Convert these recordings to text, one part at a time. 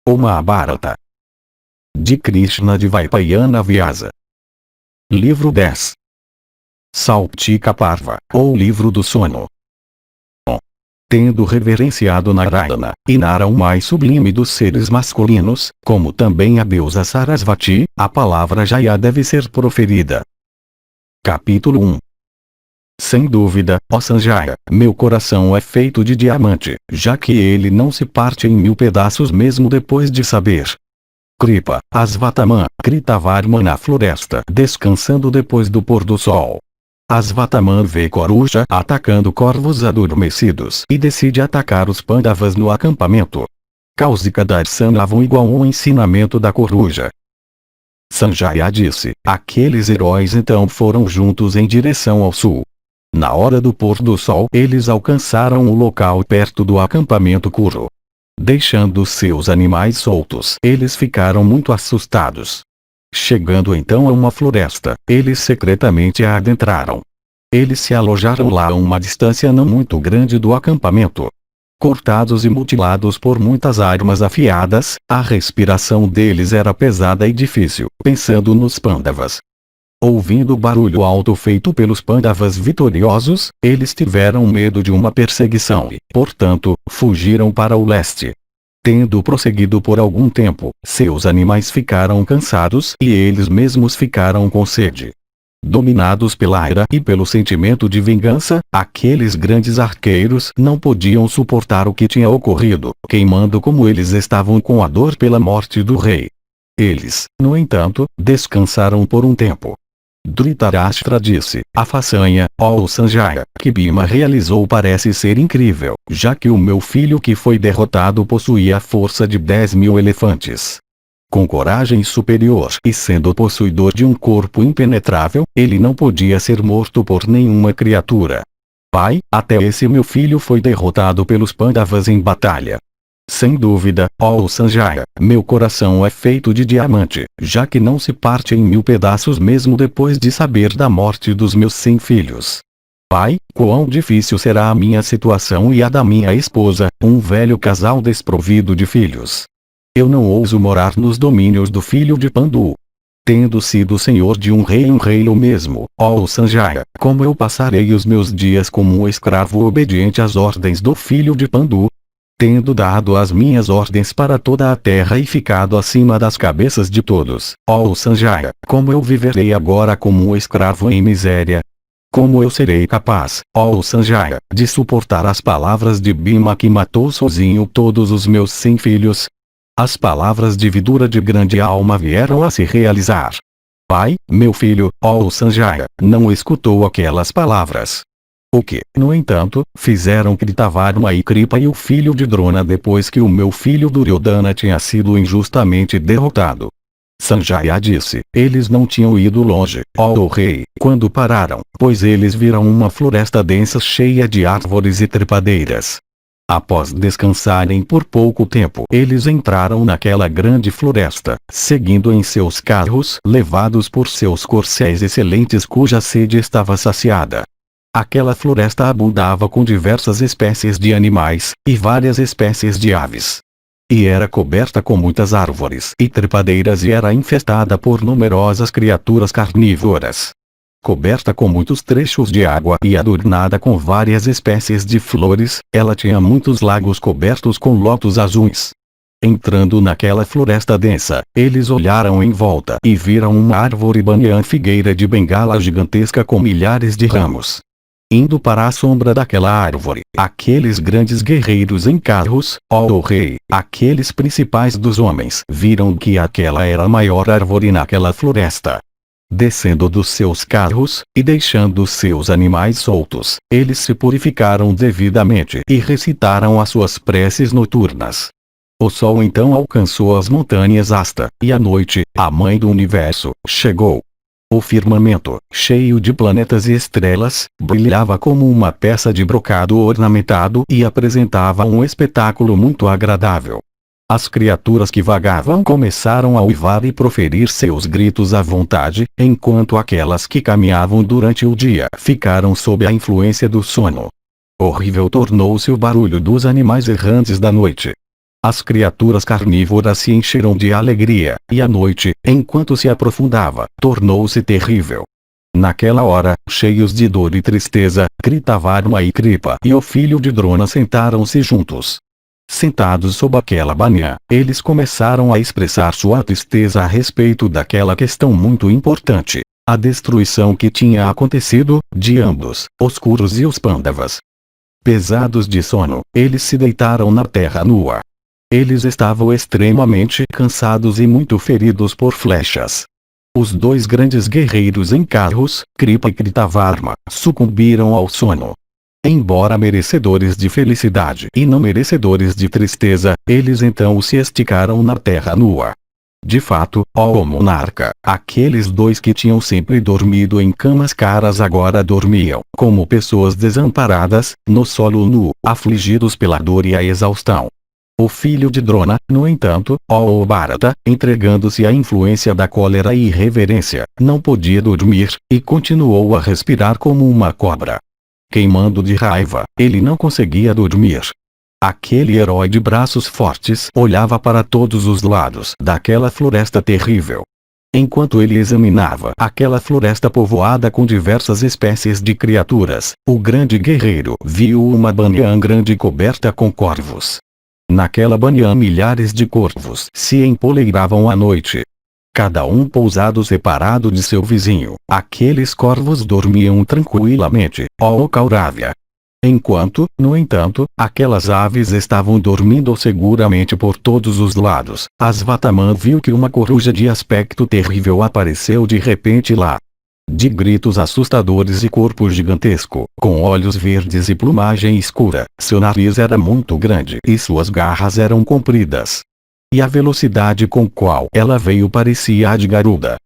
O Mahabharata, de Krishna Dvaipayana Vyasa. Livro 10. Saltika Parva, ou Livro do Sono. Tendo reverenciado Narayana, Inara, o mais sublime dos seres masculinos, como também a deusa Sarasvati, a palavra Jaya deve ser proferida. Capítulo 1. Sem dúvida, ó Sanjaya, meu coração é feito de diamante, já que ele não se parte em 1000 pedaços mesmo depois de saber. Kripa, Asvataman, Kritavarma na floresta, descansando depois do pôr do sol. Asvataman vê Corusha atacando corvos adormecidos e decide atacar os Pandavas no acampamento. Kausika Darsanavam igual ao ensinamento da Corusha. Sanjaya disse, aqueles heróis então foram juntos em direção ao sul. Na hora do pôr do sol eles alcançaram o local perto do acampamento Kuru. Deixando seus animais soltos, eles ficaram muito assustados. Chegando então a uma floresta, eles secretamente a adentraram. Eles se alojaram lá a uma distância não muito grande do acampamento. Cortados e mutilados por muitas armas afiadas, a respiração deles era pesada e difícil, pensando nos Pandavas. Ouvindo o barulho alto feito pelos Pandavas vitoriosos, eles tiveram medo de uma perseguição e, portanto, fugiram para o leste. Tendo prosseguido por algum tempo, seus animais ficaram cansados e eles mesmos ficaram com sede. Dominados pela ira e pelo sentimento de vingança, aqueles grandes arqueiros não podiam suportar o que tinha ocorrido, queimando como eles estavam com a dor pela morte do rei. Eles, no entanto, descansaram por um tempo. Dhritarashtra disse, a façanha, ó Sanjaya, que Bhima realizou parece ser incrível, já que o meu filho que foi derrotado possuía a força de 10.000 elefantes. Com coragem superior e sendo possuidor de um corpo impenetrável, ele não podia ser morto por nenhuma criatura. Pai, até esse meu filho foi derrotado pelos Pandavas em batalha. Sem dúvida, ó Sanjaya, meu coração é feito de diamante, já que não se parte em 1000 pedaços mesmo depois de saber da morte dos meus 100 filhos. Pai, quão difícil será a minha situação e a da minha esposa, um velho casal desprovido de filhos. Eu não ouso morar nos domínios do filho de Pandu. Tendo sido senhor de um rei eu mesmo, ó Sanjaya, como eu passarei os meus dias como um escravo obediente às ordens do filho de Pandu? Tendo dado as minhas ordens para toda a terra e ficado acima das cabeças de todos, ó Sanjaya, como eu viverei agora como um escravo em miséria? Como eu serei capaz, ó Sanjaya, de suportar as palavras de Bhima que matou sozinho todos os meus 100 filhos? As palavras de Vidura de grande alma vieram a se realizar. Pai, meu filho, ó Sanjaya, não escutou aquelas palavras. O que, no entanto, fizeram Kritavarma e Kripa e o filho de Drona depois que o meu filho Duryodhana tinha sido injustamente derrotado? Sanjaya disse, eles não tinham ido longe, ó rei, quando pararam, pois eles viram uma floresta densa cheia de árvores e trepadeiras. Após descansarem por pouco tempo, eles entraram naquela grande floresta, seguindo em seus carros levados por seus corcéis excelentes cuja sede estava saciada. Aquela floresta abundava com diversas espécies de animais, e várias espécies de aves. E era coberta com muitas árvores e trepadeiras e era infestada por numerosas criaturas carnívoras. Coberta com muitos trechos de água e adornada com várias espécies de flores, ela tinha muitos lagos cobertos com lótus azuis. Entrando naquela floresta densa, eles olharam em volta e viram uma árvore banyan figueira de Bengala gigantesca com milhares de ramos. Indo para a sombra daquela árvore, aqueles grandes guerreiros em carros, ó rei, aqueles principais dos homens, viram que aquela era a maior árvore naquela floresta. Descendo dos seus carros, e deixando seus animais soltos, eles se purificaram devidamente e recitaram as suas preces noturnas. O sol então alcançou as montanhas Asta, e a noite, a mãe do universo, chegou. O firmamento, cheio de planetas e estrelas, brilhava como uma peça de brocado ornamentado e apresentava um espetáculo muito agradável. As criaturas que vagavam começaram a uivar e proferir seus gritos à vontade, enquanto aquelas que caminhavam durante o dia ficaram sob a influência do sono. Horrível tornou-se o barulho dos animais errantes da noite. As criaturas carnívoras se encheram de alegria, e a noite, enquanto se aprofundava, tornou-se terrível. Naquela hora, cheios de dor e tristeza, Kritavarma e Kripa e o filho de Drona sentaram-se juntos. Sentados sob aquela banha, eles começaram a expressar sua tristeza a respeito daquela questão muito importante, a destruição que tinha acontecido, de ambos, os Kurus e os Pandavas. Pesados de sono, eles se deitaram na terra nua. Eles estavam extremamente cansados e muito feridos por flechas. Os dois grandes guerreiros em carros, Kripa e Kritavarma, sucumbiram ao sono. Embora merecedores de felicidade e não merecedores de tristeza, eles então se esticaram na terra nua. De fato, ó monarca, aqueles dois que tinham sempre dormido em camas caras agora dormiam, como pessoas desamparadas, no solo nu, afligidos pela dor e a exaustão. O filho de Drona, no entanto, ó Bharata, entregando-se à influência da cólera e irreverência, não podia dormir, e continuou a respirar como uma cobra. Queimando de raiva, ele não conseguia dormir. Aquele herói de braços fortes olhava para todos os lados daquela floresta terrível. Enquanto ele examinava aquela floresta povoada com diversas espécies de criaturas, o grande guerreiro viu uma banyan grande coberta com corvos. Naquela banyan milhares de corvos se empoleiravam à noite. Cada um pousado separado de seu vizinho, aqueles corvos dormiam tranquilamente, ó Kauravya. Enquanto, no entanto, aquelas aves estavam dormindo seguramente por todos os lados, Asvatthama viu que uma coruja de aspecto terrível apareceu de repente lá. De gritos assustadores e corpo gigantesco, com olhos verdes e plumagem escura, seu nariz era muito grande e suas garras eram compridas. E a velocidade com qual ela veio parecia a de Garuda.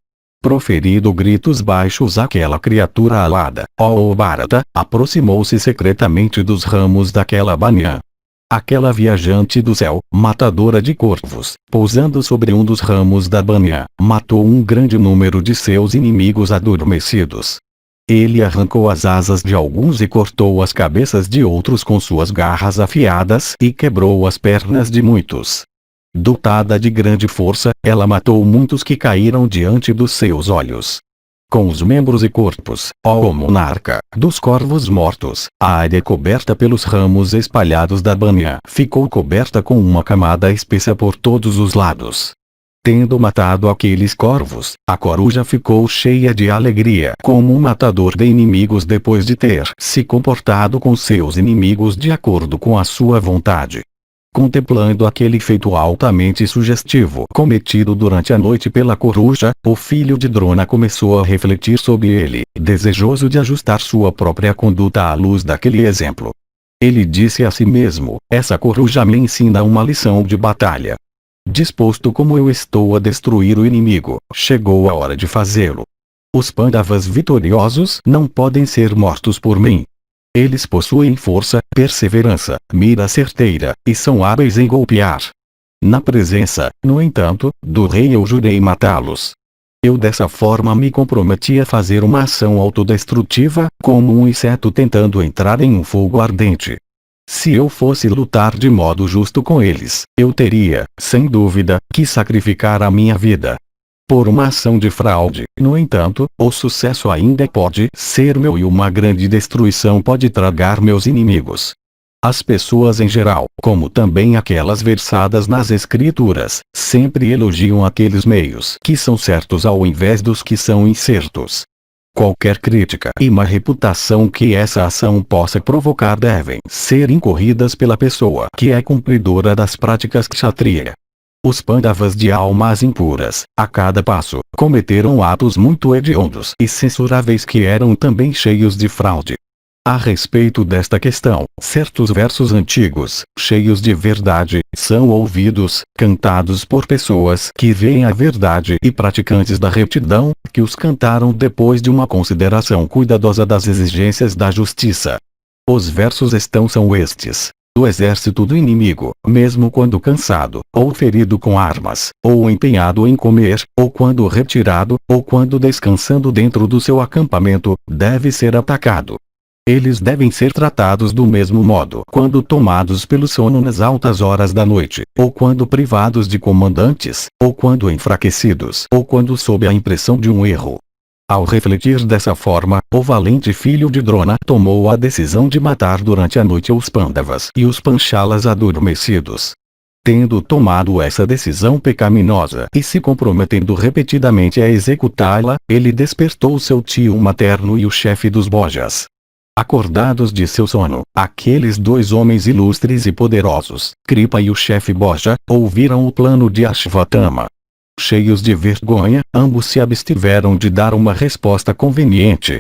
Proferindo gritos baixos, aquela criatura alada, ó Bharata, aproximou-se secretamente dos ramos daquela banyan. Aquela viajante do céu, matadora de corvos, pousando sobre um dos ramos da banyan, matou um grande número de seus inimigos adormecidos. Ele arrancou as asas de alguns e cortou as cabeças de outros com suas garras afiadas e quebrou as pernas de muitos. Dotada de grande força, ela matou muitos que caíram diante dos seus olhos. Com os membros e corpos, ó monarca, dos corvos mortos, a área coberta pelos ramos espalhados da banyan ficou coberta com uma camada espessa por todos os lados. Tendo matado aqueles corvos, a coruja ficou cheia de alegria como um matador de inimigos depois de ter se comportado com seus inimigos de acordo com a sua vontade. Contemplando aquele feito altamente sugestivo cometido durante a noite pela coruja, o filho de Drona começou a refletir sobre ele, desejoso de ajustar sua própria conduta à luz daquele exemplo. Ele disse a si mesmo: essa coruja me ensina uma lição de batalha. Disposto como eu estou a destruir o inimigo, chegou a hora de fazê-lo. Os Pandavas vitoriosos não podem ser mortos por mim. Eles possuem força, perseverança, mira certeira, e são hábeis em golpear. Na presença, no entanto, do rei eu jurei matá-los. Eu dessa forma me comprometi a fazer uma ação autodestrutiva, como um inseto tentando entrar em um fogo ardente. Se eu fosse lutar de modo justo com eles, eu teria, sem dúvida, que sacrificar a minha vida. Por uma ação de fraude, no entanto, o sucesso ainda pode ser meu e uma grande destruição pode tragar meus inimigos. As pessoas em geral, como também aquelas versadas nas escrituras, sempre elogiam aqueles meios que são certos ao invés dos que são incertos. Qualquer crítica e má reputação que essa ação possa provocar devem ser incorridas pela pessoa que é cumpridora das práticas kshatriya. Os Pandavas de almas impuras, a cada passo, cometeram atos muito hediondos e censuráveis que eram também cheios de fraude. A respeito desta questão, certos versos antigos, cheios de verdade, são ouvidos, cantados por pessoas que veem a verdade e praticantes da retidão, que os cantaram depois de uma consideração cuidadosa das exigências da justiça. Os versos são estes. O exército do inimigo, mesmo quando cansado, ou ferido com armas, ou empenhado em comer, ou quando retirado, ou quando descansando dentro do seu acampamento, deve ser atacado. Eles devem ser tratados do mesmo modo quando tomados pelo sono nas altas horas da noite, ou quando privados de comandantes, ou quando enfraquecidos, ou quando sob a impressão de um erro. Ao refletir dessa forma, o valente filho de Drona tomou a decisão de matar durante a noite os Pandavas e os Panchalas adormecidos. Tendo tomado essa decisão pecaminosa e se comprometendo repetidamente a executá-la, ele despertou seu tio materno e o chefe dos Bojas. Acordados de seu sono, aqueles dois homens ilustres e poderosos, Kripa e o chefe Boja, ouviram o plano de Ashvatthama. Cheios de vergonha, ambos se abstiveram de dar uma resposta conveniente.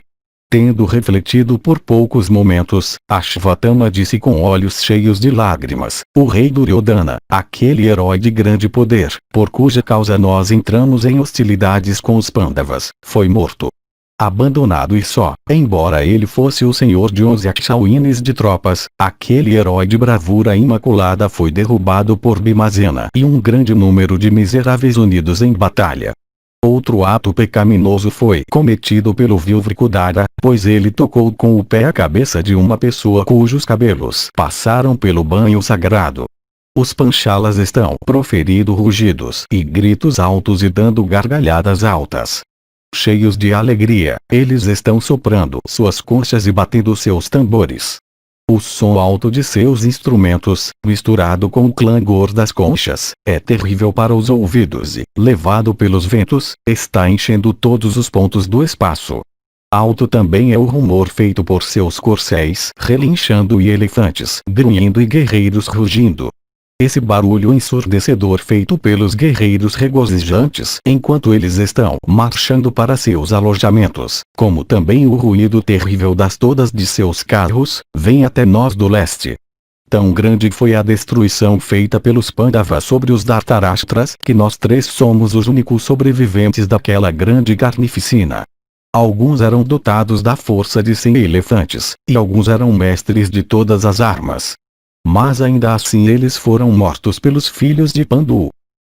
Tendo refletido por poucos momentos, Ashvatthama disse com olhos cheios de lágrimas: o rei Duryodhana, aquele herói de grande poder, por cuja causa nós entramos em hostilidades com os Pandavas, foi morto. Abandonado e só, embora ele fosse o senhor de 11 akshauhines de tropas, aquele herói de bravura imaculada foi derrubado por Bhimasena e um grande número de miseráveis unidos em batalha. Outro ato pecaminoso foi cometido pelo vil Vrikudara, pois ele tocou com o pé a cabeça de uma pessoa cujos cabelos passaram pelo banho sagrado. Os Panchalas estão proferindo rugidos e gritos altos e dando gargalhadas altas. Cheios de alegria, eles estão soprando suas conchas e batendo seus tambores. O som alto de seus instrumentos, misturado com o clangor das conchas, é terrível para os ouvidos e, levado pelos ventos, está enchendo todos os pontos do espaço. Alto também é o rumor feito por seus corcéis relinchando e elefantes grunhindo e guerreiros rugindo. Esse barulho ensurdecedor feito pelos guerreiros regozijantes enquanto eles estão marchando para seus alojamentos, como também o ruído terrível das todas de seus carros, vem até nós do leste. Tão grande foi a destruição feita pelos Pandavas sobre os Dhritarashtra's que nós três somos os únicos sobreviventes daquela grande carnificina. Alguns eram dotados da força de 100 elefantes, e alguns eram mestres de todas as armas. Mas ainda assim eles foram mortos pelos filhos de Pandu.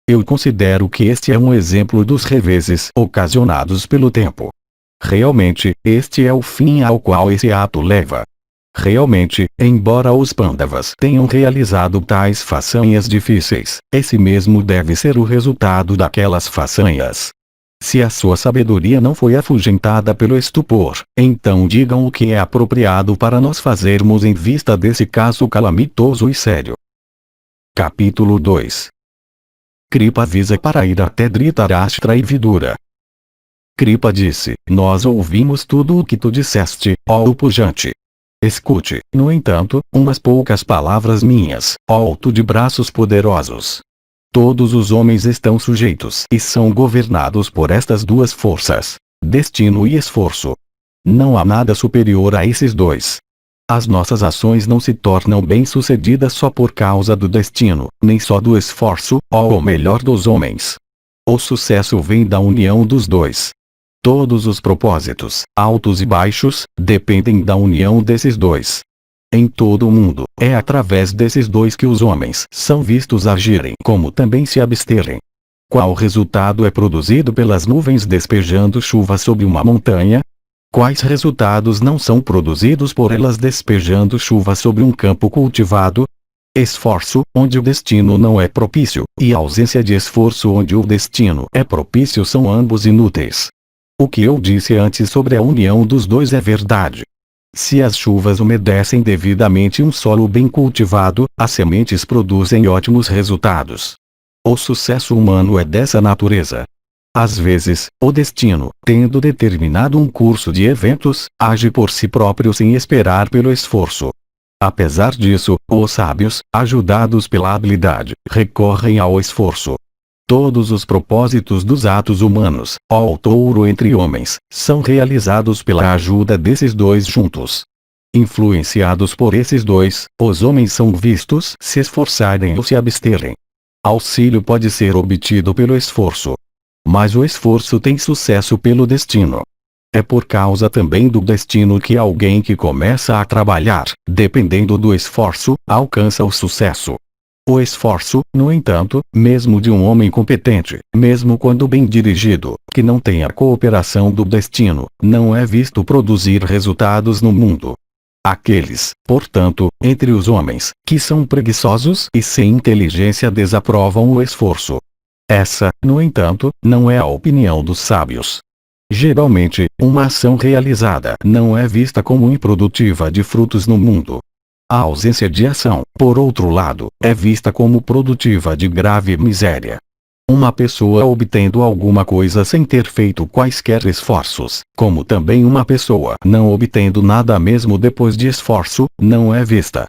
Eu considero que este é um exemplo dos reveses ocasionados pelo tempo. Realmente, este é o fim ao qual esse ato leva. Realmente, embora os Pandavas tenham realizado tais façanhas difíceis, esse mesmo deve ser o resultado daquelas façanhas. Se a sua sabedoria não foi afugentada pelo estupor, então digam o que é apropriado para nós fazermos em vista desse caso calamitoso e sério. Capítulo 2. Kripa avisa para ir até Dhritarashtra e Vidura. Kripa disse: nós ouvimos tudo o que tu disseste, ó pujante. Escute, no entanto, umas poucas palavras minhas, ó alto de braços poderosos. Todos os homens estão sujeitos e são governados por estas duas forças: destino e esforço. Não há nada superior a esses dois. As nossas ações não se tornam bem-sucedidas só por causa do destino, nem só do esforço, ou o melhor dos homens. O sucesso vem da união dos dois. Todos os propósitos, altos e baixos, dependem da união desses dois. Em todo o mundo, é através desses dois que os homens são vistos agirem como também se absterem. Qual resultado é produzido pelas nuvens despejando chuva sobre uma montanha? Quais resultados não são produzidos por elas despejando chuva sobre um campo cultivado? Esforço, onde o destino não é propício, e ausência de esforço onde o destino é propício são ambos inúteis. O que eu disse antes sobre a união dos dois é verdade. Se as chuvas umedecem devidamente um solo bem cultivado, as sementes produzem ótimos resultados. O sucesso humano é dessa natureza. Às vezes, o destino, tendo determinado um curso de eventos, age por si próprio sem esperar pelo esforço. Apesar disso, os sábios, ajudados pela habilidade, recorrem ao esforço. Todos os propósitos dos atos humanos, ó touro entre homens, são realizados pela ajuda desses dois juntos. Influenciados por esses dois, os homens são vistos se esforçarem ou se absterem. Auxílio pode ser obtido pelo esforço. Mas o esforço tem sucesso pelo destino. É por causa também do destino que alguém que começa a trabalhar, dependendo do esforço, alcança o sucesso. O esforço, no entanto, mesmo de um homem competente, mesmo quando bem dirigido, que não tem a cooperação do destino, não é visto produzir resultados no mundo. Aqueles, portanto, entre os homens, que são preguiçosos e sem inteligência desaprovam o esforço. Essa, no entanto, não é a opinião dos sábios. Geralmente, uma ação realizada não é vista como improdutiva de frutos no mundo. A ausência de ação, por outro lado, é vista como produtiva de grave miséria. Uma pessoa obtendo alguma coisa sem ter feito quaisquer esforços, como também uma pessoa não obtendo nada mesmo depois de esforço, não é vista.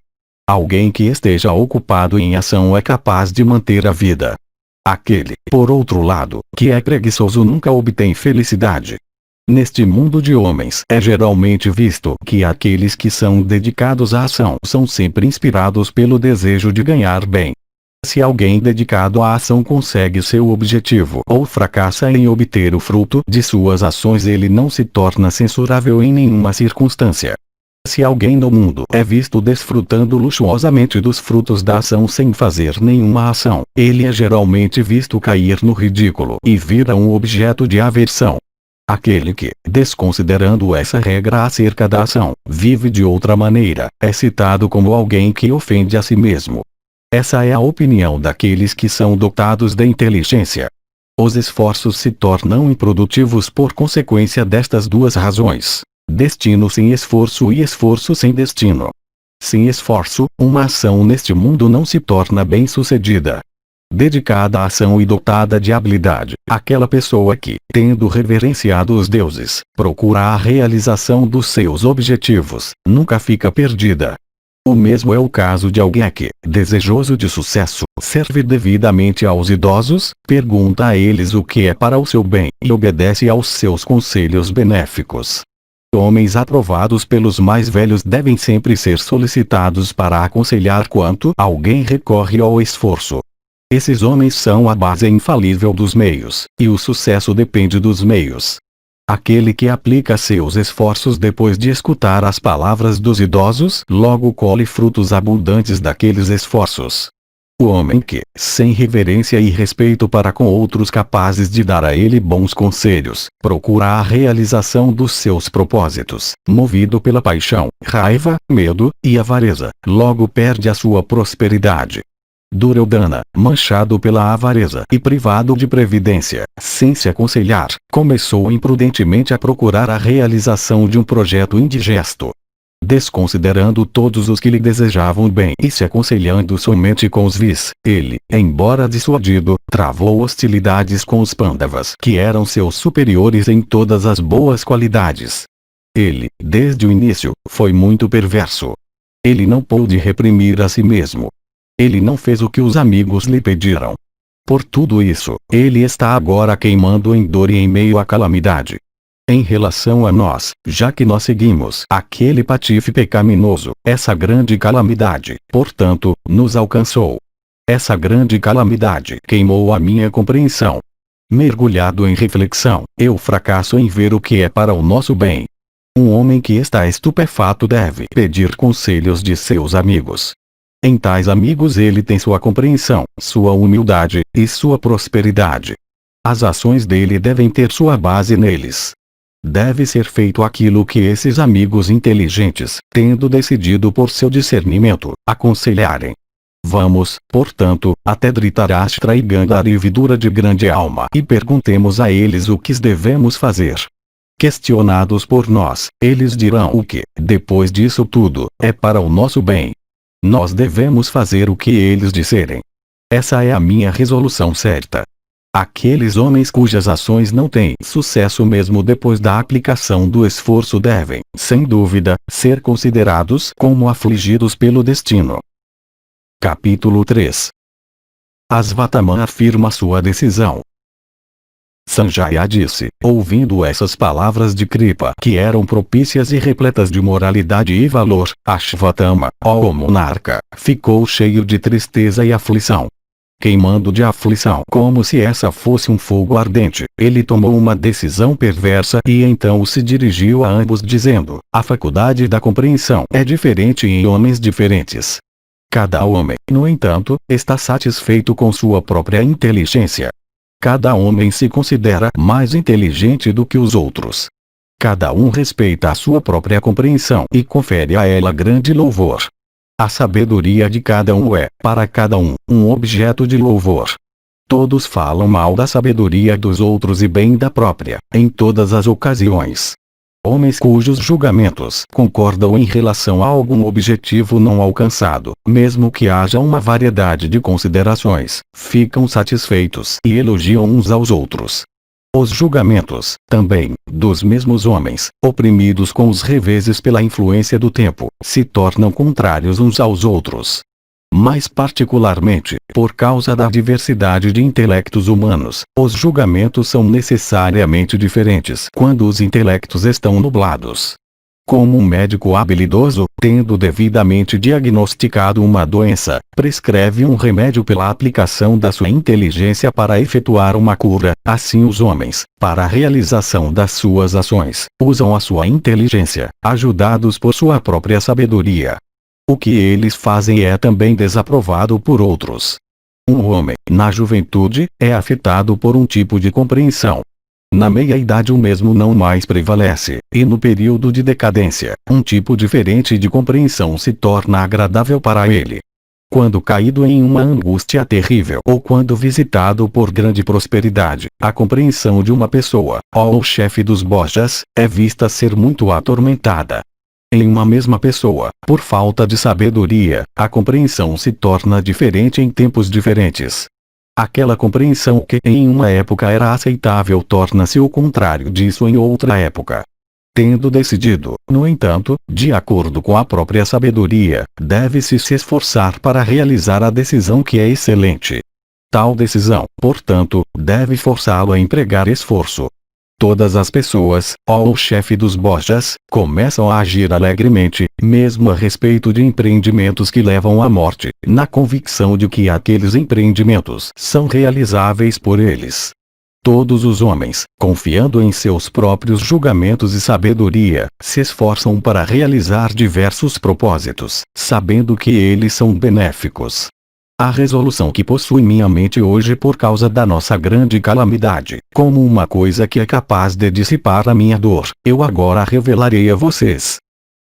Alguém que esteja ocupado em ação é capaz de manter a vida. Aquele, por outro lado, que é preguiçoso nunca obtém felicidade. Neste mundo de homens é geralmente visto que aqueles que são dedicados à ação são sempre inspirados pelo desejo de ganhar bem. Se alguém dedicado à ação consegue seu objetivo ou fracassa em obter o fruto de suas ações, ele não se torna censurável em nenhuma circunstância. Se alguém no mundo é visto desfrutando luxuosamente dos frutos da ação sem fazer nenhuma ação, ele é geralmente visto cair no ridículo e vira um objeto de aversão. Aquele que, desconsiderando essa regra acerca da ação, vive de outra maneira, é citado como alguém que ofende a si mesmo. Essa é a opinião daqueles que são dotados de inteligência. Os esforços se tornam improdutivos por consequência destas duas razões: destino sem esforço e esforço sem destino. Sem esforço, uma ação neste mundo não se torna bem-sucedida. Dedicada à ação e dotada de habilidade, aquela pessoa que, tendo reverenciado os deuses, procura a realização dos seus objetivos, nunca fica perdida. O mesmo é o caso de alguém que, desejoso de sucesso, serve devidamente aos idosos, pergunta a eles o que é para o seu bem e obedece aos seus conselhos benéficos. Homens aprovados pelos mais velhos devem sempre ser solicitados para aconselhar quando alguém recorre ao esforço. Esses homens são a base infalível dos meios, e o sucesso depende dos meios. Aquele que aplica seus esforços depois de escutar as palavras dos idosos, logo colhe frutos abundantes daqueles esforços. O homem que, sem reverência e respeito para com outros capazes de dar a ele bons conselhos, procura a realização dos seus propósitos, movido pela paixão, raiva, medo e avareza, logo perde a sua prosperidade. Duryodhana, manchado pela avareza e privado de previdência, sem se aconselhar, começou imprudentemente a procurar a realização de um projeto indigesto. Desconsiderando todos os que lhe desejavam bem e se aconselhando somente com os vis, ele, embora dissuadido, travou hostilidades com os Pandavas, que eram seus superiores em todas as boas qualidades. Ele, desde o início, foi muito perverso. Ele não pôde reprimir a si mesmo. Ele não fez o que os amigos lhe pediram. Por tudo isso, ele está agora queimando em dor e em meio à calamidade. Em relação a nós, já que nós seguimos aquele patife pecaminoso, essa grande calamidade, portanto, nos alcançou. Essa grande calamidade queimou a minha compreensão. Mergulhado em reflexão, eu fracasso em ver o que é para o nosso bem. Um homem que está estupefato deve pedir conselhos de seus amigos. Em tais amigos ele tem sua compreensão, sua humildade, e sua prosperidade. As ações dele devem ter sua base neles. Deve ser feito aquilo que esses amigos inteligentes, tendo decidido por seu discernimento, aconselharem. Vamos, portanto, até Dhritarashtra e Gandhari Vidura de grande alma e perguntemos a eles o que devemos fazer. Questionados por nós, eles dirão o que, depois disso tudo, é para o nosso bem. Nós devemos fazer o que eles disserem. Essa é a minha resolução certa. Aqueles homens cujas ações não têm sucesso mesmo depois da aplicação do esforço devem, sem dúvida, ser considerados como afligidos pelo destino. Capítulo 3. Asvatthama afirma sua decisão. Sanjaya disse, ouvindo essas palavras de Kripa que eram propícias e repletas de moralidade e valor, Ashvatthama, ó monarca, ficou cheio de tristeza e aflição. Queimando de aflição como se essa fosse um fogo ardente, ele tomou uma decisão perversa e então se dirigiu a ambos dizendo, a faculdade da compreensão é diferente em homens diferentes. Cada homem, no entanto, está satisfeito com sua própria inteligência. Cada homem se considera mais inteligente do que os outros. Cada um respeita a sua própria compreensão e confere a ela grande louvor. A sabedoria de cada um é, para cada um objeto de louvor. Todos falam mal da sabedoria dos outros e bem da própria, em todas as ocasiões. Homens cujos julgamentos concordam em relação a algum objetivo não alcançado, mesmo que haja uma variedade de considerações, ficam satisfeitos e elogiam uns aos outros. Os julgamentos, também, dos mesmos homens, oprimidos com os reveses pela influência do tempo, se tornam contrários uns aos outros. Mais particularmente, por causa da diversidade de intelectos humanos, os julgamentos são necessariamente diferentes quando os intelectos estão nublados. Como um médico habilidoso, tendo devidamente diagnosticado uma doença, prescreve um remédio pela aplicação da sua inteligência para efetuar uma cura, assim os homens, para a realização das suas ações, usam a sua inteligência, ajudados por sua própria sabedoria. O que eles fazem é também desaprovado por outros. Um homem, na juventude, é afetado por um tipo de compreensão. Na meia-idade o mesmo não mais prevalece, e no período de decadência, um tipo diferente de compreensão se torna agradável para ele. Quando caído em uma angústia terrível ou quando visitado por grande prosperidade, a compreensão de uma pessoa, ou o chefe dos bojas, é vista ser muito atormentada. Em uma mesma pessoa, por falta de sabedoria, a compreensão se torna diferente em tempos diferentes. Aquela compreensão que em uma época era aceitável torna-se o contrário disso em outra época. Tendo decidido, no entanto, de acordo com a própria sabedoria, deve-se se esforçar para realizar a decisão que é excelente. Tal decisão, portanto, deve forçá-lo a empregar esforço. Todas as pessoas, ou o chefe dos bojas, começam a agir alegremente, mesmo a respeito de empreendimentos que levam à morte, na convicção de que aqueles empreendimentos são realizáveis por eles. Todos os homens, confiando em seus próprios julgamentos e sabedoria, se esforçam para realizar diversos propósitos, sabendo que eles são benéficos. A resolução que possui minha mente hoje por causa da nossa grande calamidade, como uma coisa que é capaz de dissipar a minha dor, eu agora revelarei a vocês.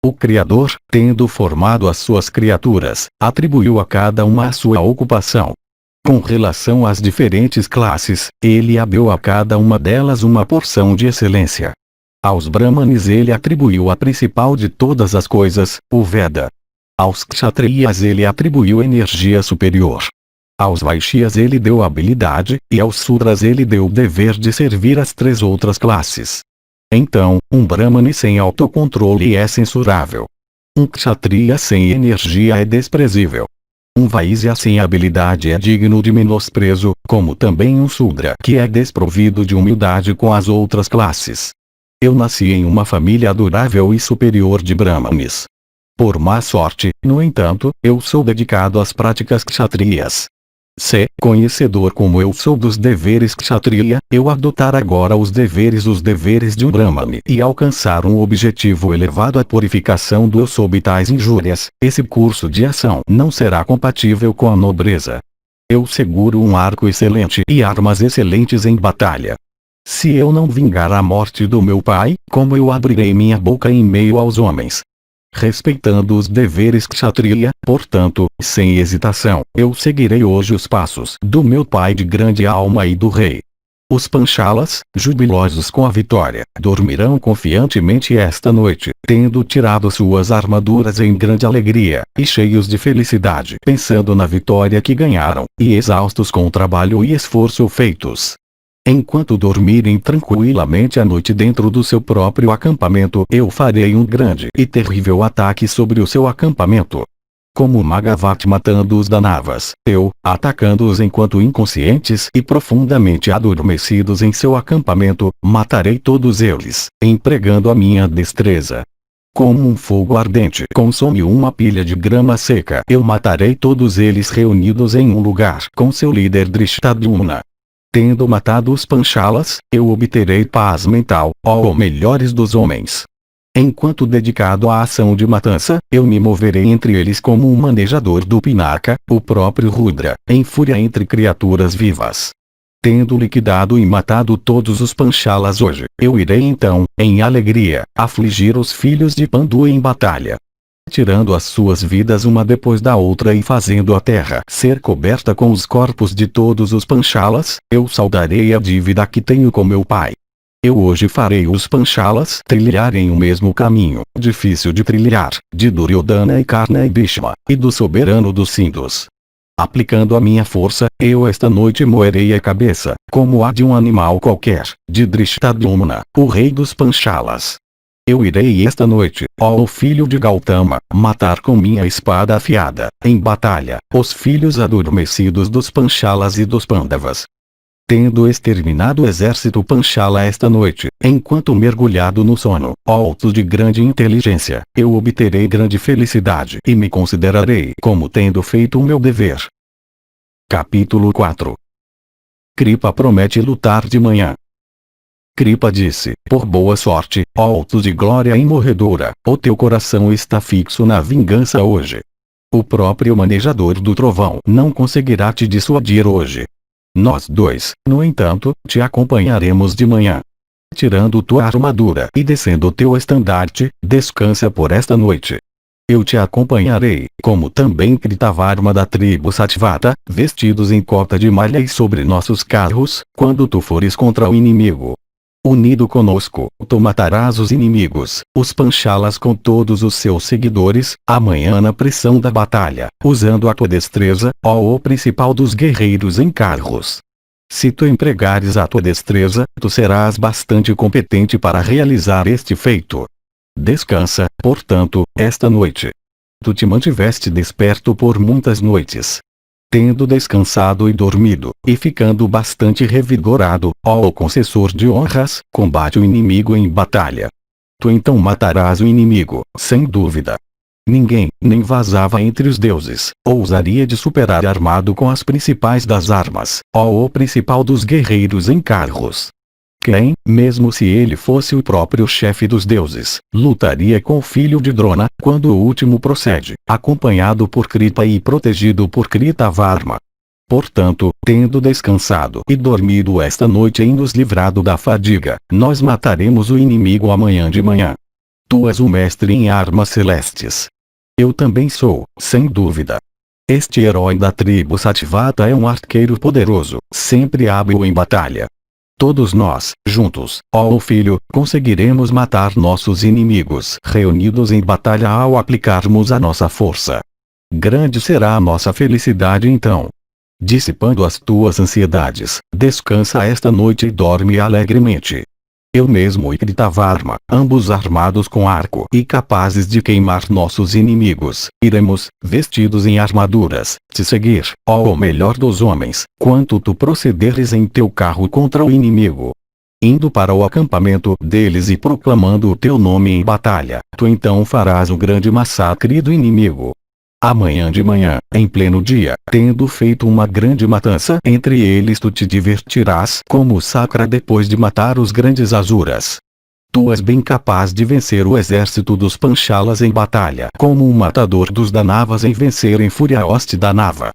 O Criador, tendo formado as suas criaturas, atribuiu a cada uma a sua ocupação. Com relação às diferentes classes, ele deu a cada uma delas uma porção de excelência. Aos Brahmanes ele atribuiu a principal de todas as coisas, o Veda. Aos Kshatriyas ele atribuiu energia superior. Aos Vaishyas ele deu habilidade, e aos Sudras ele deu o dever de servir as três outras classes. Então, um Brahmane sem autocontrole é censurável. Um Kshatriya sem energia é desprezível. Um Vaisya sem habilidade é digno de menosprezo, como também um Sudra que é desprovido de humildade com as outras classes. Eu nasci em uma família adorável e superior de Brahmanes. Por má sorte, no entanto, eu sou dedicado às práticas kshatriyas. Se, conhecedor como eu sou dos deveres kshatriya, eu adotar agora os deveres de um Brahmane e alcançar um objetivo elevado, a purificação do eu sob tais injúrias, esse curso de ação não será compatível com a nobreza. Eu seguro um arco excelente e armas excelentes em batalha. Se eu não vingar a morte do meu pai, como eu abrirei minha boca em meio aos homens? Respeitando os deveres kshatriya, portanto, sem hesitação, eu seguirei hoje os passos do meu pai de grande alma e do rei. Os Panchalas, jubilosos com a vitória, dormirão confiantemente esta noite, tendo tirado suas armaduras em grande alegria, e cheios de felicidade, pensando na vitória que ganharam, e exaustos com o trabalho e esforço feitos. Enquanto dormirem tranquilamente à noite dentro do seu próprio acampamento, eu farei um grande e terrível ataque sobre o seu acampamento. Como Magavat matando os Danavas, eu, atacando-os enquanto inconscientes e profundamente adormecidos em seu acampamento, matarei todos eles, empregando a minha destreza. Como um fogo ardente consome uma pilha de grama seca, eu matarei todos eles reunidos em um lugar com seu líder Drishtadyumna. Tendo matado os Panchalas, eu obterei paz mental, ó melhores dos homens. Enquanto dedicado à ação de matança, eu me moverei entre eles como um manejador do Pinaka, o próprio Rudra, em fúria entre criaturas vivas. Tendo liquidado e matado todos os Panchalas hoje, eu irei então, em alegria, afligir os filhos de Pandu em batalha, tirando as suas vidas uma depois da outra e fazendo a terra ser coberta com os corpos de todos os Panchalas, eu saldarei a dívida que tenho com meu pai. Eu hoje farei os Panchalas trilharem o mesmo caminho, difícil de trilhar, de Duryodhana e Karna e Bhishma, e do soberano dos Sindhus. Aplicando a minha força, eu esta noite moerei a cabeça, como a de um animal qualquer, de Drishtadyumna, o rei dos Panchalas. Eu irei esta noite, ó filho de Gautama, matar com minha espada afiada, em batalha, os filhos adormecidos dos Panchalas e dos Pandavas. Tendo exterminado o exército Panchala esta noite, enquanto mergulhado no sono, alto de grande inteligência, eu obterei grande felicidade e me considerarei como tendo feito o meu dever. Capítulo 4. Kripa promete lutar de manhã. Kripa disse, por boa sorte, alto de glória imorredora, o teu coração está fixo na vingança hoje. O próprio manejador do trovão não conseguirá te dissuadir hoje. Nós dois, no entanto, te acompanharemos de manhã. Tirando tua armadura e descendo teu estandarte, descansa por esta noite. Eu te acompanharei, como também Kritavarma da tribo Satvata, vestidos em cota de malha e sobre nossos carros, quando tu fores contra o inimigo. Unido conosco, tu matarás os inimigos, os Panchalas com todos os seus seguidores, amanhã na pressão da batalha, usando a tua destreza, ó o principal dos guerreiros em carros. Se tu empregares a tua destreza, tu serás bastante competente para realizar este feito. Descansa, portanto, esta noite. Tu te mantiveste desperto por muitas noites. Tendo descansado e dormido, e ficando bastante revigorado, ó concessor de honras, combate o inimigo em batalha. Tu então matarás o inimigo, sem dúvida. Ninguém, nem vazava entre os deuses, ousaria de superar armado com as principais das armas, ó o principal dos guerreiros em carros. Quem, mesmo se ele fosse o próprio chefe dos deuses, lutaria com o filho de Drona, quando o último procede, acompanhado por Kripa e protegido por Kritavarma. Portanto, tendo descansado e dormido esta noite e nos livrado da fadiga, nós mataremos o inimigo amanhã de manhã. Tu és o mestre em armas celestes. Eu também sou, sem dúvida. Este herói da tribo Satvata é um arqueiro poderoso, sempre hábil em batalha. Todos nós, juntos, ó filho, conseguiremos matar nossos inimigos reunidos em batalha ao aplicarmos a nossa força. Grande será a nossa felicidade então. Dissipando as tuas ansiedades, descansa esta noite e dorme alegremente. Eu mesmo e Kritavarma, ambos armados com arco e capazes de queimar nossos inimigos, iremos, vestidos em armaduras, te seguir, ó o melhor dos homens, quanto tu procederes em teu carro contra o inimigo. Indo para o acampamento deles e proclamando o teu nome em batalha, tu então farás um grande massacre do inimigo. Amanhã de manhã, em pleno dia, tendo feito uma grande matança entre eles, tu te divertirás como Sakra depois de matar os grandes Asuras. Tu és bem capaz de vencer o exército dos Panchalas em batalha, como um matador dos Danavas em vencer em Furyaoste Danava.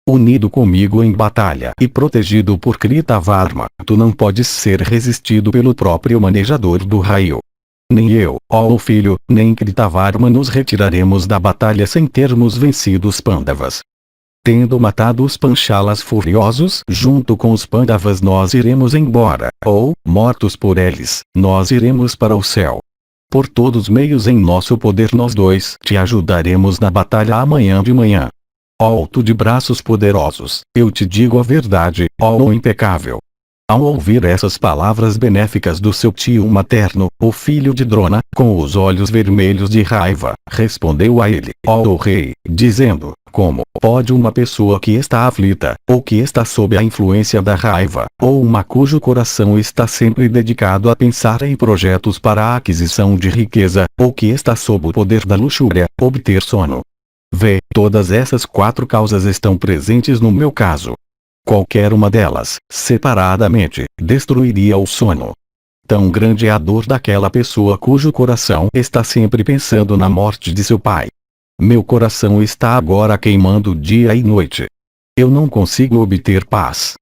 Unido comigo em batalha e protegido por Kritavarma, tu não podes ser resistido pelo próprio manejador do raio. Nem eu, ó filho, nem Kritavarma nos retiraremos da batalha sem termos vencido os Pandavas. Tendo matado os Panchalas furiosos, junto com os Pandavas nós iremos embora, ou, mortos por eles, nós iremos para o céu. Por todos os meios em nosso poder nós dois te ajudaremos na batalha amanhã de manhã. Alto de braços poderosos, eu te digo a verdade, ó impecável. Ao ouvir essas palavras benéficas do seu tio materno, o filho de Drona, com os olhos vermelhos de raiva, respondeu a ele, ó rei, dizendo, como pode uma pessoa que está aflita, ou que está sob a influência da raiva, ou uma cujo coração está sempre dedicado a pensar em projetos para a aquisição de riqueza, ou que está sob o poder da luxúria, obter sono? Vê, todas essas 4 causas estão presentes no meu caso. Qualquer uma delas, separadamente, destruiria o sono. Tão grande é a dor daquela pessoa cujo coração está sempre pensando na morte de seu pai. Meu coração está agora queimando dia e noite. Eu não consigo obter paz.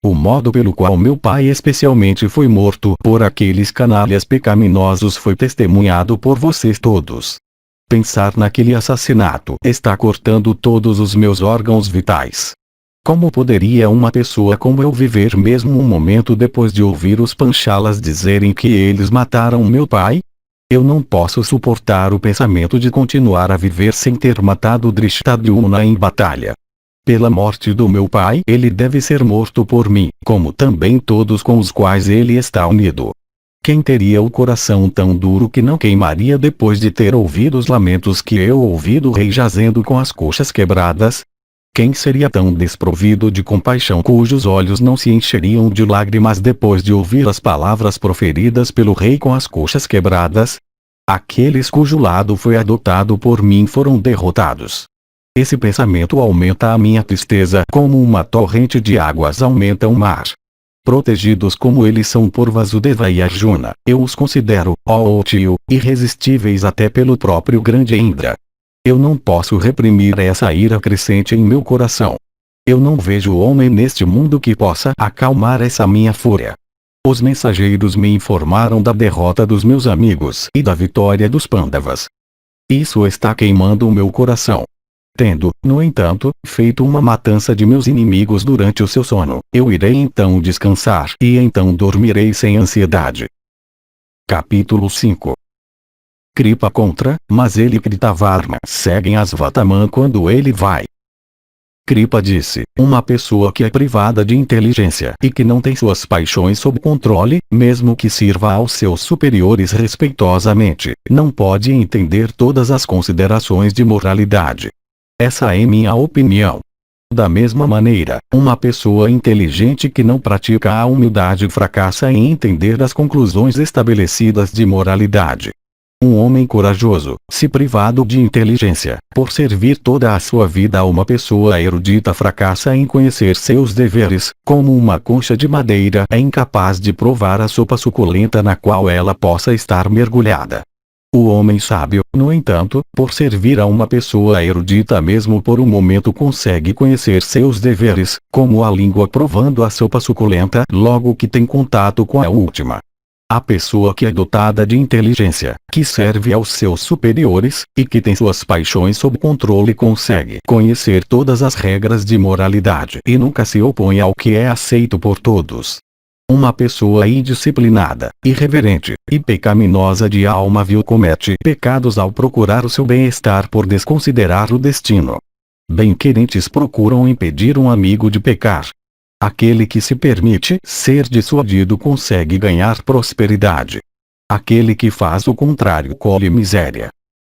O modo pelo qual meu pai especialmente foi morto por aqueles canalhas pecaminosos foi testemunhado por vocês todos. Pensar naquele assassinato está cortando todos os meus órgãos vitais. Como poderia uma pessoa como eu viver mesmo um momento depois de ouvir os panchalas dizerem que eles mataram meu pai? Eu não posso suportar o pensamento de continuar a viver sem ter matado Drishtadyumna em batalha. Pela morte do meu pai, ele deve ser morto por mim, como também todos com os quais ele está unido. Quem teria o coração tão duro que não queimaria depois de ter ouvido os lamentos que eu ouvi do rei jazendo com as coxas quebradas? Quem seria tão desprovido de compaixão cujos olhos não se encheriam de lágrimas depois de ouvir as palavras proferidas pelo rei com as coxas quebradas? Aqueles cujo lado foi adotado por mim foram derrotados. Esse pensamento aumenta a minha tristeza como uma torrente de águas aumenta o mar. Protegidos como eles são por Vasudeva e Arjuna, eu os considero, ó tio, irresistíveis até pelo próprio grande Indra. Eu não posso reprimir essa ira crescente em meu coração. Eu não vejo homem neste mundo que possa acalmar essa minha fúria. Os mensageiros me informaram da derrota dos meus amigos e da vitória dos Pandavas. Isso está queimando o meu coração. Tendo, no entanto, feito uma matança de meus inimigos durante o seu sono, eu irei então descansar e então dormirei sem ansiedade. Capítulo 5. Kripa contra, mas ele Kritavarma seguem Asvatthama quando ele vai. Kripa disse, uma pessoa que é privada de inteligência e que não tem suas paixões sob controle, mesmo que sirva aos seus superiores respeitosamente, não pode entender todas as considerações de moralidade. Essa é minha opinião. Da mesma maneira, uma pessoa inteligente que não pratica a humildade fracassa em entender as conclusões estabelecidas de moralidade. Um homem corajoso, se privado de inteligência, por servir toda a sua vida a uma pessoa erudita fracassa em conhecer seus deveres, como uma concha de madeira é incapaz de provar a sopa suculenta na qual ela possa estar mergulhada. O homem sábio, no entanto, por servir a uma pessoa erudita mesmo por um momento consegue conhecer seus deveres, como a língua provando a sopa suculenta logo que tem contato com a última. A pessoa que é dotada de inteligência, que serve aos seus superiores, e que tem suas paixões sob controle consegue conhecer todas as regras de moralidade e nunca se opõe ao que é aceito por todos. Uma pessoa indisciplinada, irreverente e pecaminosa de alma vil comete pecados ao procurar o seu bem-estar por desconsiderar o destino. Bem-querentes procuram impedir um amigo de pecar. Aquele que se permite ser dissuadido consegue ganhar prosperidade. Aquele que faz o contrário colhe miséria.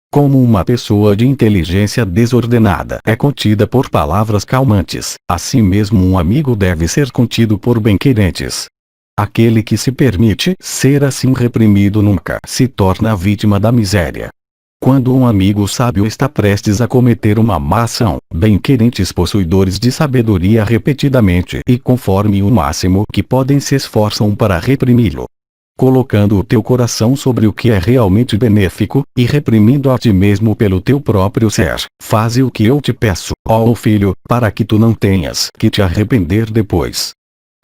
Como uma pessoa de inteligência desordenada é contida por palavras calmantes, assim mesmo um amigo deve ser contido por bem-querentes. Aquele que se permite ser assim reprimido nunca se torna vítima da miséria. Quando um amigo sábio está prestes a cometer uma má ação, bem-querentes possuidores de sabedoria repetidamente e conforme o máximo que podem se esforçam para reprimi-lo. Colocando o teu coração sobre o que é realmente benéfico, e reprimindo a ti mesmo pelo teu próprio ser, faze o que eu te peço, ó filho, para que tu não tenhas que te arrepender depois.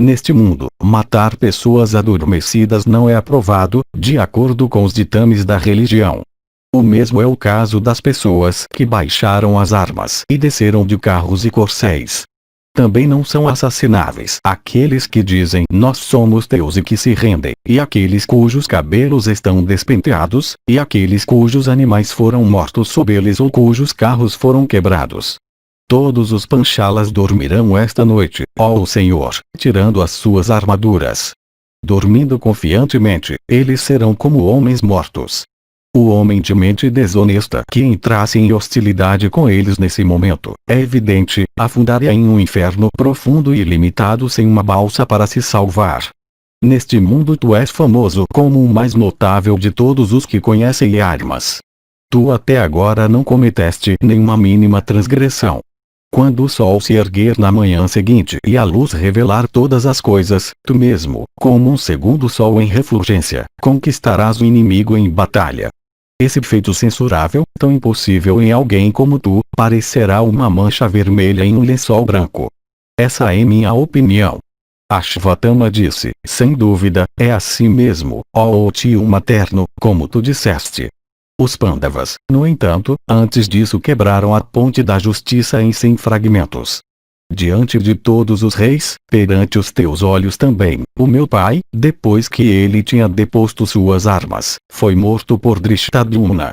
Neste mundo, matar pessoas adormecidas não é aprovado, de acordo com os ditames da religião. O mesmo é o caso das pessoas que baixaram as armas e desceram de carros e corcéis. Também não são assassináveis aqueles que dizem nós somos teus e que se rendem, e aqueles cujos cabelos estão despenteados, e aqueles cujos animais foram mortos sob eles ou cujos carros foram quebrados. Todos os panchalas dormirão esta noite, ó Senhor, tirando as suas armaduras. Dormindo confiantemente, eles serão como homens mortos. O homem de mente desonesta que entrasse em hostilidade com eles nesse momento, é evidente, afundaria em um inferno profundo e ilimitado sem uma balsa para se salvar. Neste mundo tu és famoso como o mais notável de todos os que conhecem armas. Tu até agora não cometeste nenhuma mínima transgressão. Quando o sol se erguer na manhã seguinte e a luz revelar todas as coisas, tu mesmo, como um segundo sol em refulgência, conquistarás o inimigo em batalha. Esse feito censurável, tão impossível em alguém como tu, parecerá uma mancha vermelha em um lençol branco. Essa é minha opinião. Ashvatthama disse, sem dúvida, é assim mesmo, ó tio materno, como tu disseste. Os Pandavas, no entanto, antes disso quebraram a ponte da justiça em 100 fragmentos. Diante de todos os reis, perante os teus olhos também, o meu pai, depois que ele tinha deposto suas armas, foi morto por Drishtadyumna.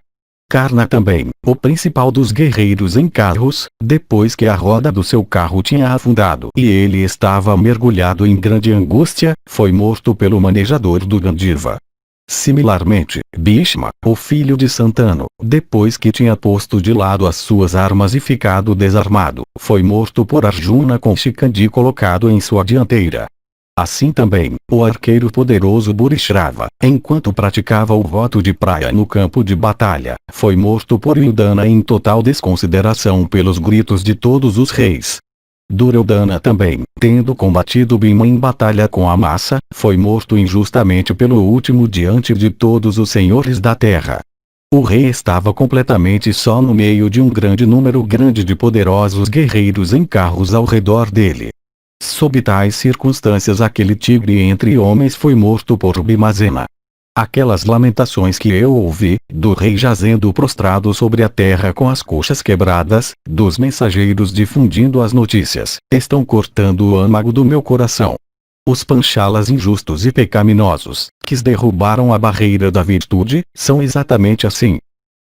Karna também, o principal dos guerreiros em carros, depois que a roda do seu carro tinha afundado e ele estava mergulhado em grande angústia, foi morto pelo manejador do Gandiva. Similarmente, Bhishma, o filho de Santanu, depois que tinha posto de lado as suas armas e ficado desarmado, foi morto por Arjuna com Shikandi colocado em sua dianteira. Assim também, o arqueiro poderoso Burishrava, enquanto praticava o voto de praia no campo de batalha, foi morto por Yudana em total desconsideração pelos gritos de todos os reis. Duryodhana também, tendo combatido Bhima em batalha com a massa, foi morto injustamente pelo último diante de todos os senhores da terra. O rei estava completamente só no meio de um grande número de poderosos guerreiros em carros ao redor dele. Sob tais circunstâncias aquele tigre entre homens foi morto por Bhimazena. Aquelas lamentações que eu ouvi, do rei jazendo prostrado sobre a terra com as coxas quebradas, dos mensageiros difundindo as notícias, estão cortando o âmago do meu coração. Os Panchalas injustos e pecaminosos, que derrubaram a barreira da virtude, são exatamente assim.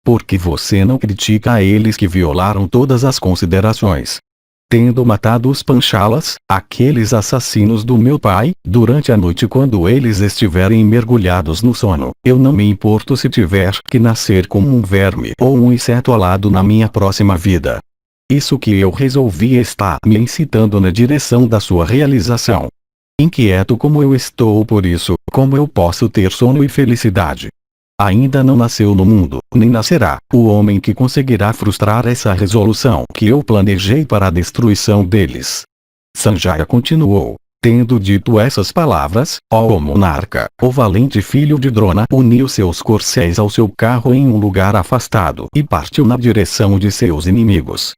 Porque você não critica a eles que violaram todas as considerações. Tendo matado os Panchalas, aqueles assassinos do meu pai, durante a noite quando eles estiverem mergulhados no sono, eu não me importo se tiver que nascer como um verme ou um inseto alado na minha próxima vida. Isso que eu resolvi está me incitando na direção da sua realização. Inquieto como eu estou por isso, como eu posso ter sono e felicidade? Ainda não nasceu no mundo, nem nascerá, o homem que conseguirá frustrar essa resolução que eu planejei para a destruição deles. Sanjaya continuou. Tendo dito essas palavras, ó monarca, o valente filho de Drona uniu seus corcéis ao seu carro em um lugar afastado e partiu na direção de seus inimigos.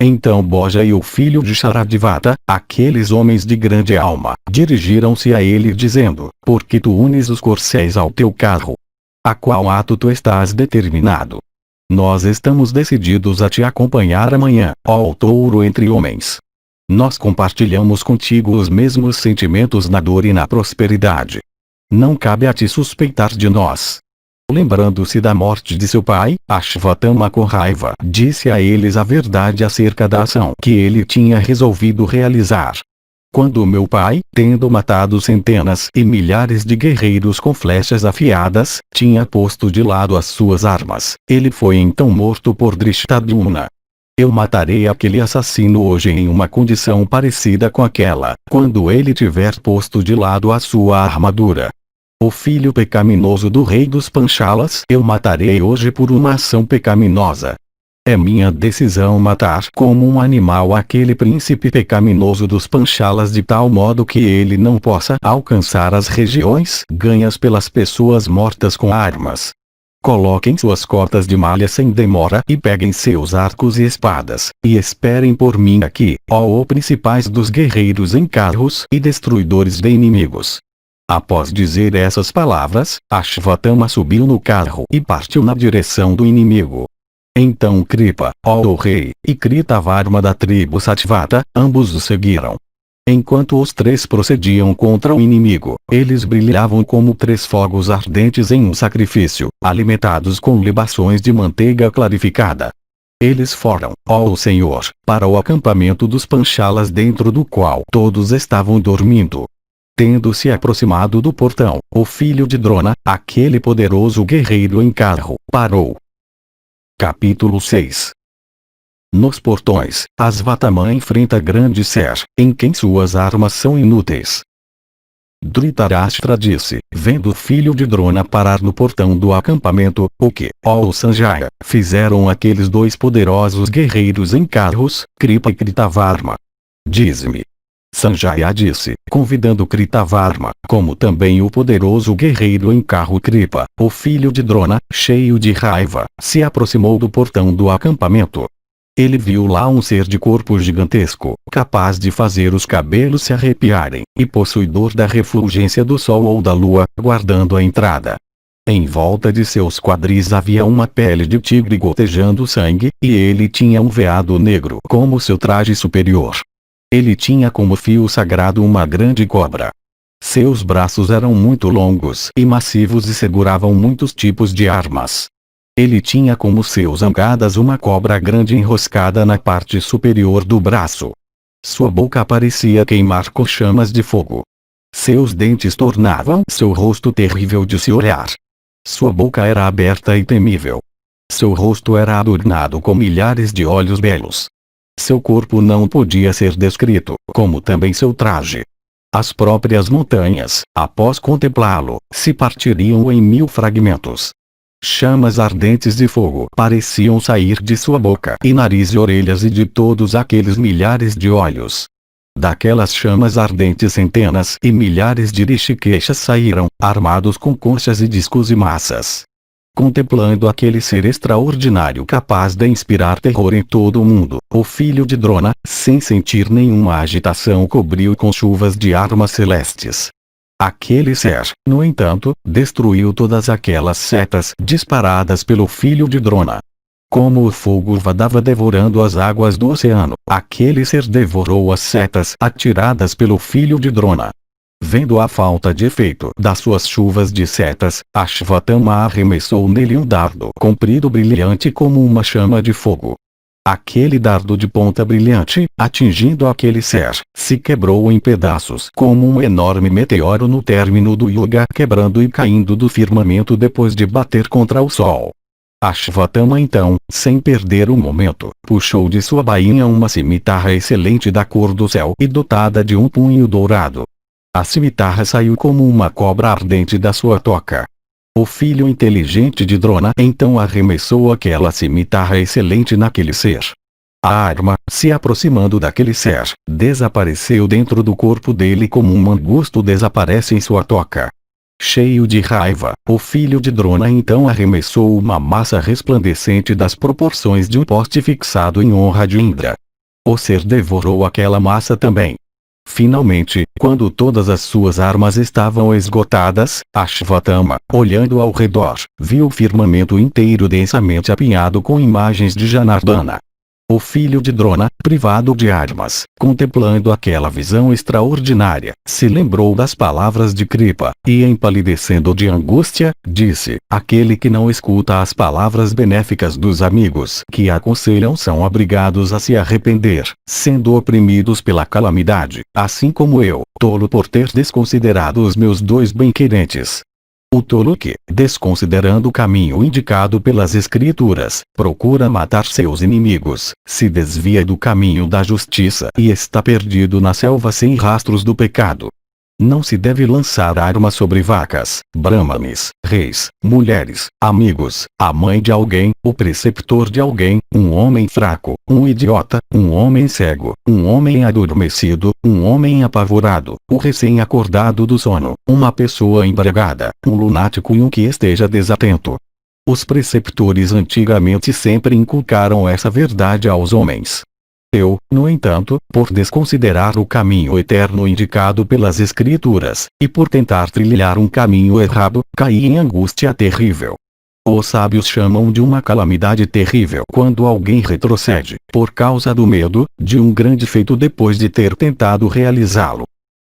Então Boja e o filho de Sharadvata, aqueles homens de grande alma, dirigiram-se a ele dizendo, por que tu unes os corcéis ao teu carro? A qual ato tu estás determinado? Nós estamos decididos a te acompanhar amanhã, ó touro entre homens. Nós compartilhamos contigo os mesmos sentimentos na dor e na prosperidade. Não cabe a ti suspeitar de nós. Lembrando-se da morte de seu pai, Ashvatthama com raiva disse a eles a verdade acerca da ação que ele tinha resolvido realizar. Quando meu pai, tendo matado centenas e milhares de guerreiros com flechas afiadas, tinha posto de lado as suas armas, ele foi então morto por Drishtadyumna. Eu matarei aquele assassino hoje em uma condição parecida com aquela, quando ele tiver posto de lado a sua armadura. O filho pecaminoso do rei dos Panchalas eu matarei hoje por uma ação pecaminosa. É minha decisão matar como um animal aquele príncipe pecaminoso dos Panchalas de tal modo que ele não possa alcançar as regiões ganhas pelas pessoas mortas com armas. Coloquem suas cotas de malha sem demora e peguem seus arcos e espadas, e esperem por mim aqui, ó principais dos guerreiros em carros e destruidores de inimigos. Após dizer essas palavras, Ashvatthama subiu no carro e partiu na direção do inimigo. Então Kripa, ó rei, e Kritavarma da tribo Satvata, ambos o seguiram. Enquanto os três procediam contra o inimigo, eles brilhavam como 3 fogos ardentes em um sacrifício, alimentados com libações de manteiga clarificada. Eles foram, ó Senhor, para o acampamento dos Panchalas dentro do qual todos estavam dormindo. Tendo se aproximado do portão, o filho de Drona, aquele poderoso guerreiro em carro, parou. Capítulo 6. Nos portões, Asvatthama enfrenta grande ser, em quem suas armas são inúteis. Dhritarashtra disse, vendo o filho de Drona parar no portão do acampamento, o que, ó Sanjaya, fizeram aqueles 2 poderosos guerreiros em carros, Kripa e Kritavarma? Dize-me. Sanjaya disse, convidando Kritavarma, como também o poderoso guerreiro em carro Kripa, o filho de Drona, cheio de raiva, se aproximou do portão do acampamento. Ele viu lá um ser de corpo gigantesco, capaz de fazer os cabelos se arrepiarem, e possuidor da refulgência do sol ou da lua, guardando a entrada. Em volta de seus quadris havia uma pele de tigre gotejando sangue, e ele tinha um veado negro como seu traje superior. Ele tinha como fio sagrado uma grande cobra. Seus braços eram muito longos e massivos e seguravam muitos tipos de armas. Ele tinha como seus angadas uma cobra grande enroscada na parte superior do braço. Sua boca parecia queimar com chamas de fogo. Seus dentes tornavam seu rosto terrível de se olhar. Sua boca era aberta e temível. Seu rosto era adornado com milhares de olhos belos. Seu corpo não podia ser descrito, como também seu traje. As próprias montanhas, após contemplá-lo, se partiriam em 1000 fragmentos. Chamas ardentes de fogo pareciam sair de sua boca e nariz e orelhas e de todos aqueles milhares de olhos. Daquelas chamas ardentes centenas e milhares de rishikeshas saíram, armados com conchas e discos e massas. Contemplando aquele ser extraordinário capaz de inspirar terror em todo o mundo, o filho de Drona, sem sentir nenhuma agitação, cobriu com chuvas de armas celestes. Aquele ser, no entanto, destruiu todas aquelas setas disparadas pelo filho de Drona. Como o fogo vadava devorando as águas do oceano, aquele ser devorou as setas atiradas pelo filho de Drona. Vendo a falta de efeito das suas chuvas de setas, Ashvatthama arremessou nele um dardo comprido brilhante como uma chama de fogo. Aquele dardo de ponta brilhante, atingindo aquele ser, se quebrou em pedaços como um enorme meteoro no término do yuga, quebrando e caindo do firmamento depois de bater contra o sol. Ashvatthama então, sem perder um momento, puxou de sua bainha uma cimitarra excelente da cor do céu e dotada de um punho dourado. A cimitarra saiu como uma cobra ardente da sua toca. O filho inteligente de Drona então arremessou aquela cimitarra excelente naquele ser. A arma, se aproximando daquele ser, desapareceu dentro do corpo dele como um mangusto desaparece em sua toca. Cheio de raiva, o filho de Drona então arremessou uma massa resplandecente das proporções de um poste fixado em honra de Indra. O ser devorou aquela massa também. Finalmente, quando todas as suas armas estavam esgotadas, Ashvatthama, olhando ao redor, viu o firmamento inteiro densamente apinhado com imagens de Janardana. O filho de Drona, privado de armas, contemplando aquela visão extraordinária, se lembrou das palavras de Kripa, e empalidecendo de angústia, disse: aquele que não escuta as palavras benéficas dos amigos que aconselham são obrigados a se arrepender, sendo oprimidos pela calamidade, assim como eu, tolo por ter desconsiderado os meus dois bem-querentes. O tolo que, desconsiderando o caminho indicado pelas Escrituras, procura matar seus inimigos, se desvia do caminho da justiça e está perdido na selva sem rastros do pecado. Não se deve lançar arma sobre vacas, brahmanes, reis, mulheres, amigos, a mãe de alguém, o preceptor de alguém, um homem fraco, um idiota, um homem cego, um homem adormecido, um homem apavorado, o recém-acordado do sono, uma pessoa embriagada, um lunático e um que esteja desatento. Os preceptores antigamente sempre inculcaram essa verdade aos homens. Eu, no entanto, por desconsiderar o caminho eterno indicado pelas Escrituras, e por tentar trilhar um caminho errado, caí em angústia terrível. Os sábios chamam de uma calamidade terrível quando alguém retrocede, por causa do medo, de um grande feito depois de ter tentado realizá-lo.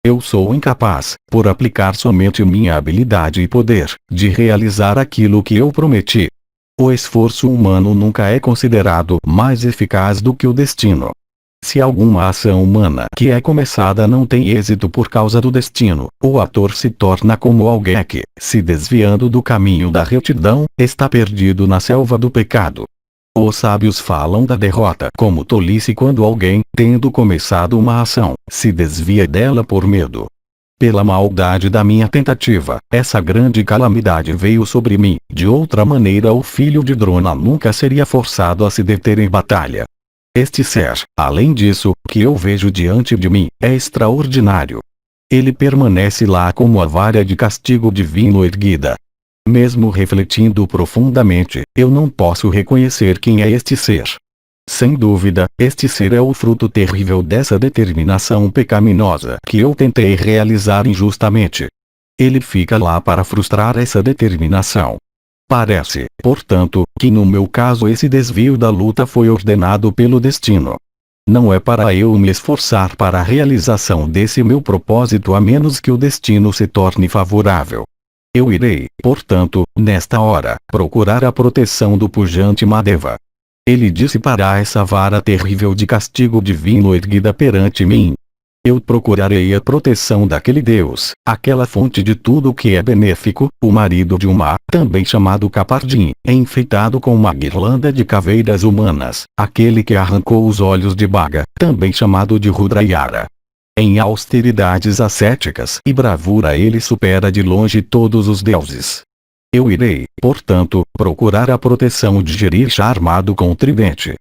Eu sou incapaz, por aplicar somente minha habilidade e poder, de realizar aquilo que eu prometi. O esforço humano nunca é considerado mais eficaz do que o destino. Se alguma ação humana que é começada não tem êxito por causa do destino, o ator se torna como alguém que, se desviando do caminho da retidão, está perdido na selva do pecado. Os sábios falam da derrota como tolice quando alguém, tendo começado uma ação, se desvia dela por medo. Pela maldade da minha tentativa, essa grande calamidade veio sobre mim, de outra maneira o filho de Drona nunca seria forçado a se deter em batalha. Este ser, além disso, que eu vejo diante de mim, é extraordinário. Ele permanece lá como a vara de castigo divino erguida. Mesmo refletindo profundamente, eu não posso reconhecer quem é este ser. Sem dúvida, este ser é o fruto terrível dessa determinação pecaminosa que eu tentei realizar injustamente. Ele fica lá para frustrar essa determinação. Parece, portanto, que no meu caso esse desvio da luta foi ordenado pelo destino. Não é para eu me esforçar para a realização desse meu propósito a menos que o destino se torne favorável. Eu irei, portanto, nesta hora, procurar a proteção do pujante Mahadeva. Ele dissipará essa vara terrível de castigo divino erguida perante mim. Eu procurarei a proteção daquele Deus, aquela fonte de tudo que é benéfico, o marido de Uma, também chamado Kapardim, enfeitado com uma guirlanda de caveiras humanas, aquele que arrancou os olhos de Bhaga, também chamado de Rudrayara. Em austeridades ascéticas e bravura ele supera de longe todos os deuses. Eu irei, portanto, procurar a proteção de Jirisha armado com tridente.